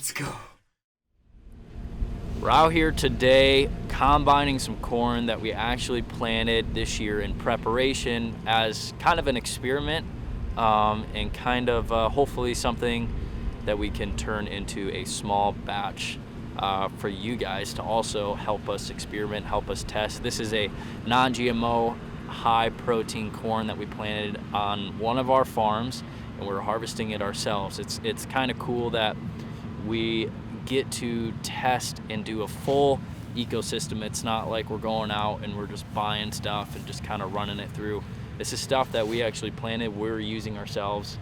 Let's go. We're out here today combining some corn that we actually planted this year in preparation as kind of an experiment, and kind of hopefully something that we can turn into a small batch for you guys to also help us experiment, help us test. This is a non-GMO high protein corn that we planted on one of our farms, and we're harvesting it ourselves. It's kind of cool that we get to test and do a full ecosystem. It's not like we're going out and we're just buying stuff and just kind of running it through. This is stuff that we actually planted, we're using ourselves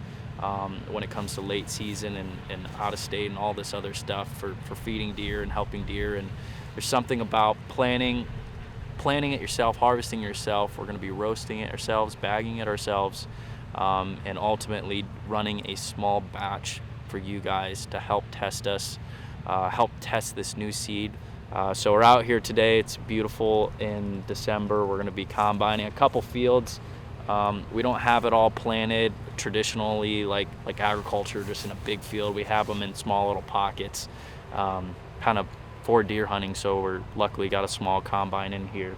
when it comes to late season and out of state and all this other stuff for feeding deer and helping deer. And there's something about planting it yourself, harvesting yourself. We're going to be roasting it ourselves, bagging it ourselves, and ultimately running a small batch for you guys to help test us, help test this new seed. So we're out here today. It's beautiful in December. We're going to be combining a couple fields. We don't have it all planted traditionally like agriculture, just in a big field. We have them in small little pockets, kind of for deer hunting. So we're luckily got a small combine in here,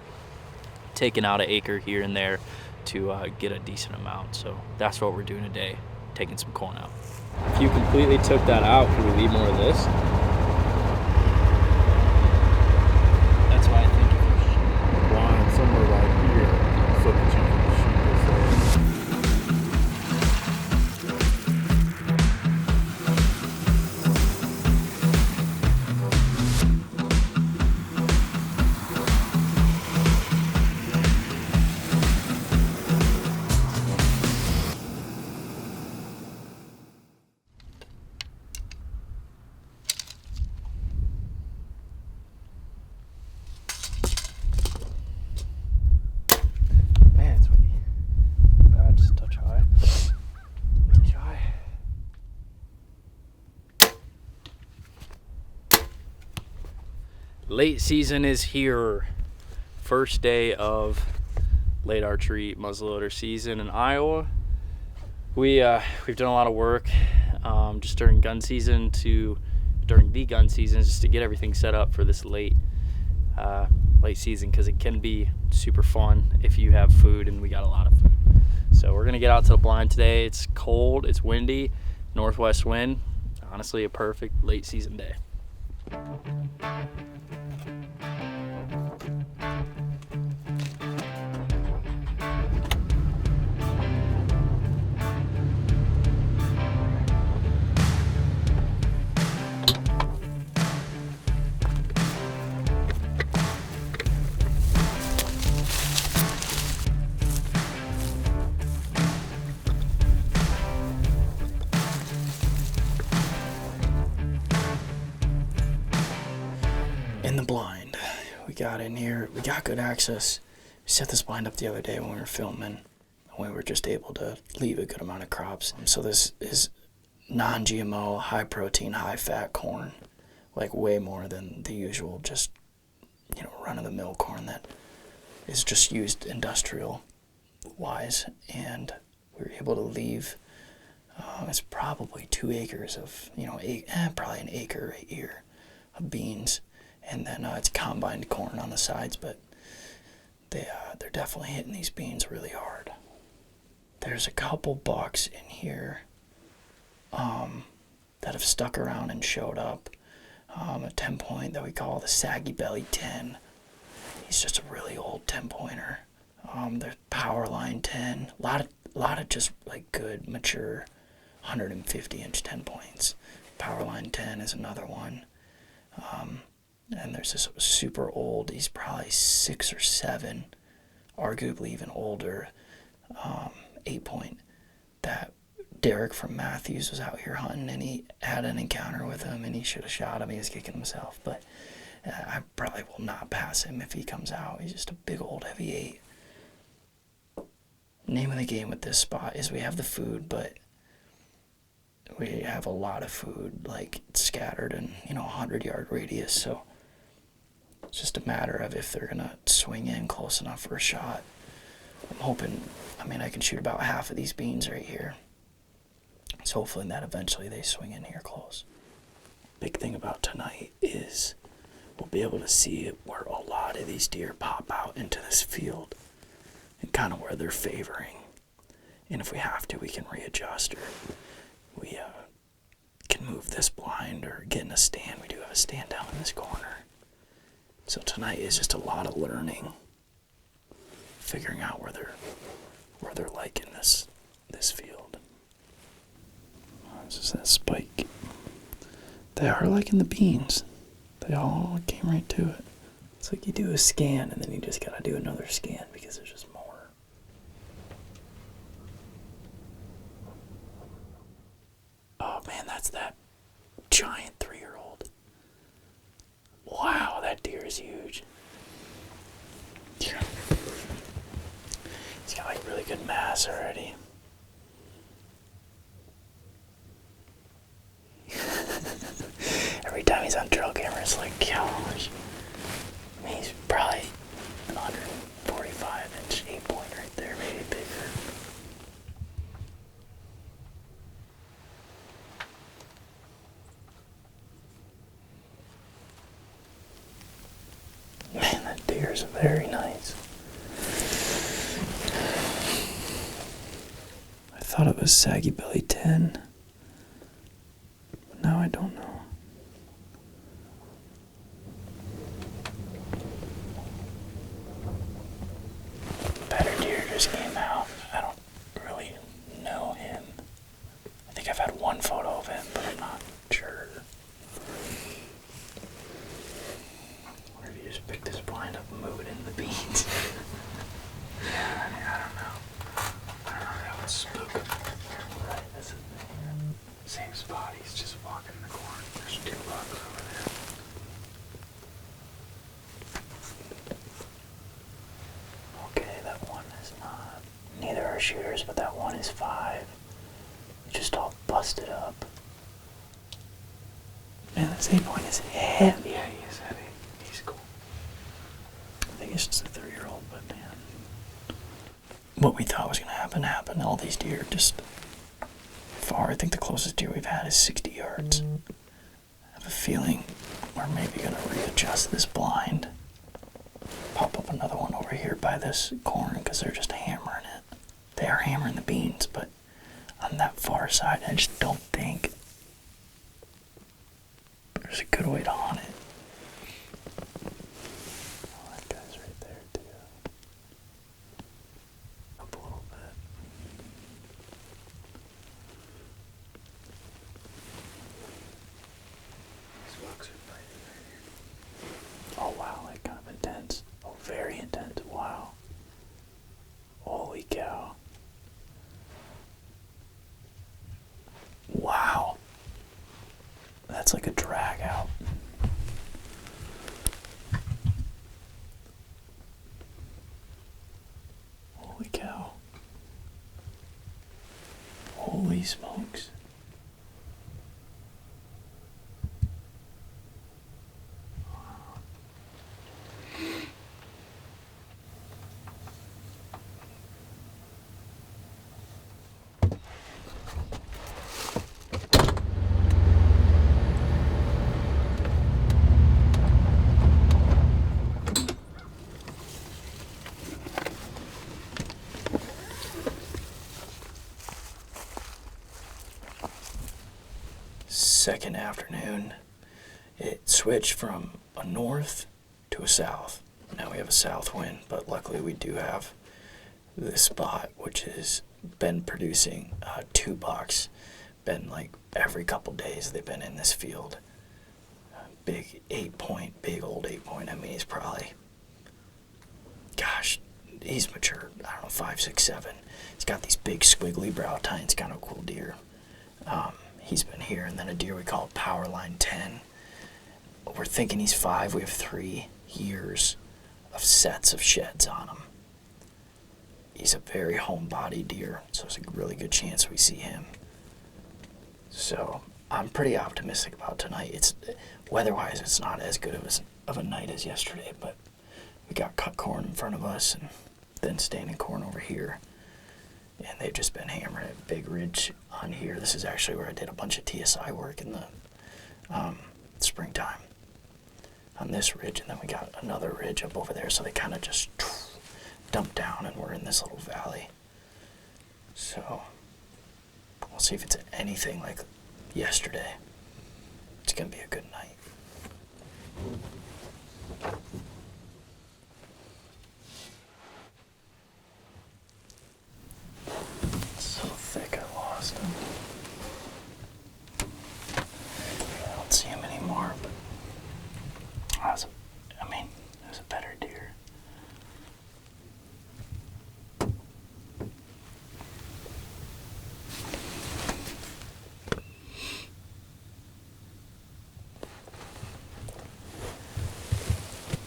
taking out an acre here and there to get a decent amount. So that's what we're doing today, taking some corn out. If you completely took that out, could we leave more of this? That's why I think it was line somewhere right here so that you can shoot this out. Man, it's windy. Just touch high. Touch high. Late season is here. First day of late archery muzzleloader season in Iowa. We've done a lot of work just during the gun season just to get everything set up for this late season, because it can be super fun if you have food, and we got a lot of food. So we're gonna get out to the blind today. It's cold, it's windy, northwest wind. Honestly, a perfect late season day. In the blind, we got in here, we got good access. We set this blind up the other day when we were filming, and we were just able to leave a good amount of crops. So this is non-GMO, high protein, high fat corn, like way more than the usual just, run-of-the-mill corn that is just used industrial wise. And we were able to leave, it's probably 2 acres of, probably an acre a year of beans. And then it's combined corn on the sides, but they're definitely hitting these beans really hard. There's a couple bucks in here that have stuck around and showed up. A 10-point that we call the Saggy Belly 10. He's just a really old 10-pointer. There's Powerline 10. A lot of just like good, mature 150-inch 10 points. Powerline 10 is another one. And there's this super old, he's probably 6 or 7, arguably even older, 8-point that Derek from Matthews was out here hunting, and he had an encounter with him, and he should have shot him. He was kicking himself, but I probably will not pass him if he comes out. He's just a big old heavy 8. Name of the game with this spot is we have the food, but we have a lot of food like scattered in 100-yard radius, so it's just a matter of if they're gonna swing in close enough for a shot. I'm hoping, I can shoot about half of these beans right here, so hopefully that eventually they swing in here close. big thing about tonight is we'll be able to see where a lot of these deer pop out into this field and kind of where they're favoring. And if we have to, we can readjust, or we can move this blind or get in a stand. We do have a stand down in this corner. So tonight is just a lot of learning, figuring out where they're like in this field. This is that spike. They are liking the beans. They all came right to it. It's like you do a scan and then you just gotta do another scan because there's just more. Oh man, that's that giant 3-year-old. Wow, that deer is huge. Yeah. He's got like really good mass already. Every time he's on trail camera, it's like, gosh. I mean, he's probably 145-inch 8-point right there, maybe bigger. Man, that deer is very nice. I thought it was Saggy Belly 10. But now I don't know. Better deer just came out. I don't really know him. I think I've had one photo of him, but I'm not sure. I wonder if you just pick this blind up and move it in the beans. Yeah, I don't know. I don't know, that would spook him. Right, that's the thing here. Same spot, he's just walking in the corn. There's 2 bucks over there. Okay, that one is not. Neither are shooters, but that one is 5. Just all busted up. Man, this 8-point is heavy. Yeah, he is heavy. He's cool. I think it's just a 3-year-old, but man. What we thought was going to happen happened. All these deer just far. I think the closest deer we've had is 60 yards. I have a feeling we're maybe going to readjust this blind. Pop up another one over here by this corn because they're just hammering it. They are hammering the beans, but on that far side, I just don't think there's a good way to hunt it. Oh, that guy's right there too. Up a little bit. These bucks are fighting right here. Oh wow, like kind of intense. Oh, very intense. Wow. Holy cow. Wow. That's like a drag out. Holy cow. Holy smokes. Second afternoon, it switched from a north to a south. Now we have a south wind, but luckily we do have this spot, which has been producing 2 bucks. Been like every couple days they've been in this field. Big 8-point, big old 8-point. I mean, he's probably, gosh, he's mature. I don't know, 5, 6, 7. He's got these big squiggly brow tines, kind of cool deer. He's been here, and then a deer we call Powerline 10. We're thinking he's 5. We have 3 years of sets of sheds on him. He's a very homebody deer, so it's a really good chance we see him. So I'm pretty optimistic about tonight. It's weather-wise, it's not as good of a night as yesterday, but we got cut corn in front of us, and then standing corn over here. And they've just been hammering it. Big ridge on here. This is actually where I did a bunch of TSI work in the springtime on this ridge, and then we got another ridge up over there, so they kind of just dump down, and we're in this little valley. So we'll see if it's anything like yesterday. It's gonna be a good night. It's so thick, I lost him. I don't see him anymore, but it was a better deer.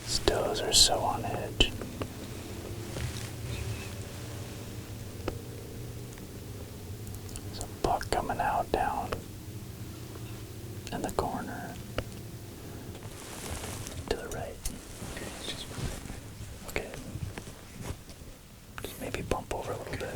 These does are so on edge. There's a buck coming out down in the corner to the right. Okay. Just maybe bump over a little bit.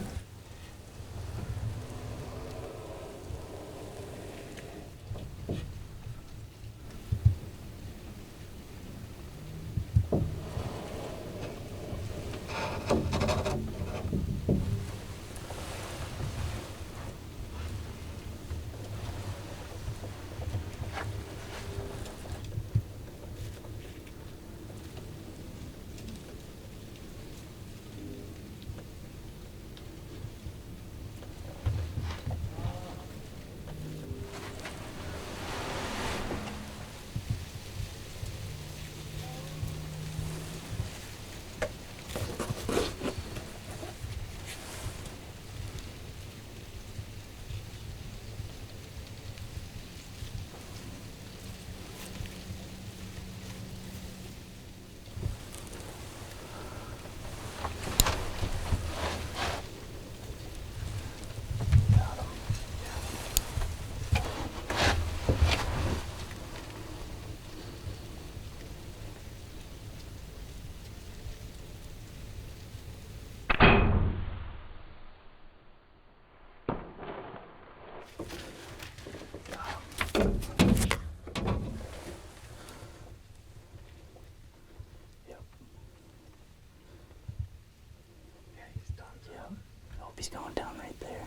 He's going down right there.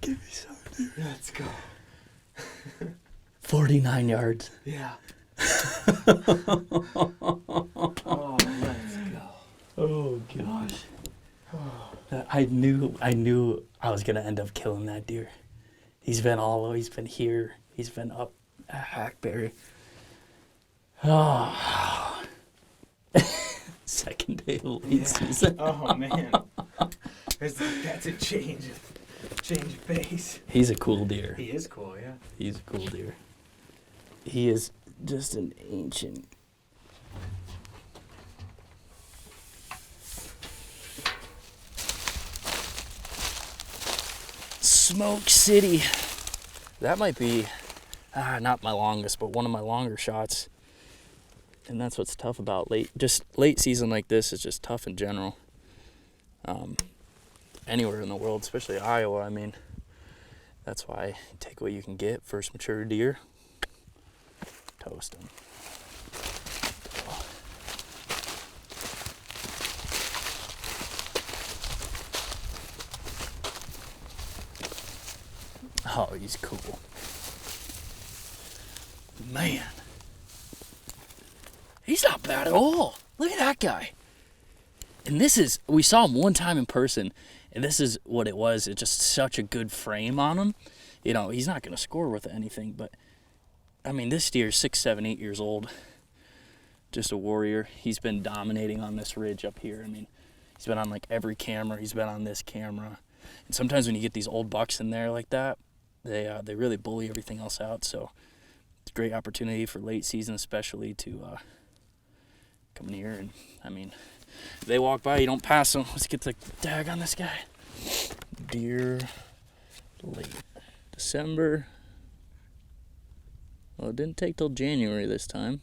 Give me some, dude. Let's go. 49 yards. Yeah. Oh, let's go. Oh gosh. I knew I was gonna end up killing that deer. He's been here, he's been up at Hackberry. Oh. Second day of late season. Oh man. That's a change of pace. He's a cool deer. He is cool, yeah. He's a cool deer. He is just an ancient. Smoke City. That might be, not my longest, but one of my longer shots. And that's what's tough about late season like this is just tough in general. Anywhere in the world, especially Iowa. I mean, that's why take what you can get. First mature deer, toast them. Oh, he's cool. Man. He's not bad at all. Look at that guy. And we saw him one time in person, and this is what it was. It's just such a good frame on him. You know, he's not going to score with anything, but, I mean, this deer is 6, 7, 8 years old. Just a warrior. He's been dominating on this ridge up here. I mean, he's been on, like, every camera. He's been on this camera. And sometimes when you get these old bucks in there like that, they really bully everything else out. So it's a great opportunity for late season especially to come in here. And, I mean, if they walk by, you don't pass them. Let's get the tag on this guy. Deer late December. Well, it didn't take till January this time.